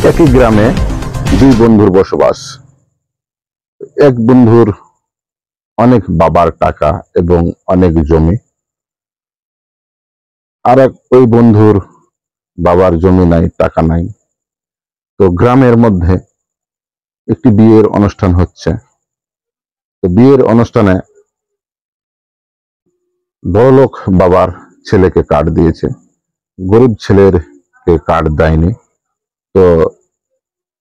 একই গ্রামে দুই বন্ধুর বসবাস। এক বন্ধুর অনেক বাবার টাকা এবং অনেক জমি, আর এক ওই বন্ধুর বাবার জমি নাই, টাকা নাই। তো গ্রামের মধ্যে একটি বিয়ের অনুষ্ঠান হচ্ছে। তো বিয়ের অনুষ্ঠানে বড়লোক বাবার ছেলেকে কার্ড দিয়েছে, গরিব ছেলেকে কার্ড দেয়নি। তো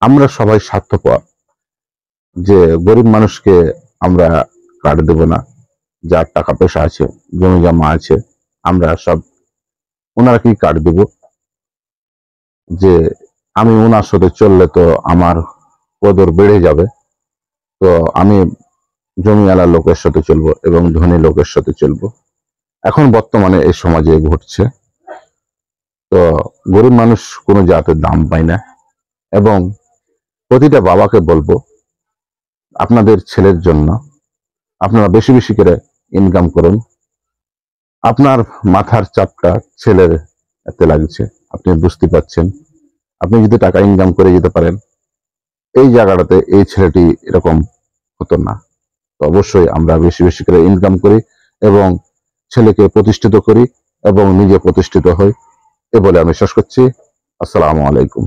আমরা সবাই স্বার্থপর যে গরিব মানুষকে আমরা কার্ড দেব না। যার টাকা পয়সা আছে, জমি জমা আছে, আমরা সব ওনারা কি কার্ড দেব? যে আমি ওনার সাথে চললে তো আমার কদর বেড়ে যাবে, তো আমি জমিওয়ালা লোকের সাথে চলবো এবং ধনী লোকের সাথে চলবো। এখন বর্তমানে এই সমাজে ঘটছে। তো গরিব মানুষ কোনো জাতের দাম পায় না। এবং প্রতিটা বাবাকে বলবো, আপনাদের ছেলের জন্য আপনারা বেশি বেশি করে ইনকাম করুন। আপনার মাথার চাপটা ছেলের এতে লাগছে, আপনি বুঝতে পারছেন। আপনি যদি টাকা ইনকাম করে যেতে পারেন, এই জায়গাটাতে এই ছেলেটি এরকম হতো না। তো অবশ্যই আমরা বেশি বেশি করে ইনকাম করি এবং ছেলেকে প্রতিষ্ঠিত করি এবং নিজে প্রতিষ্ঠিত হই। এ বলে আমি শেষ করছি। আসসালামু আলাইকুম।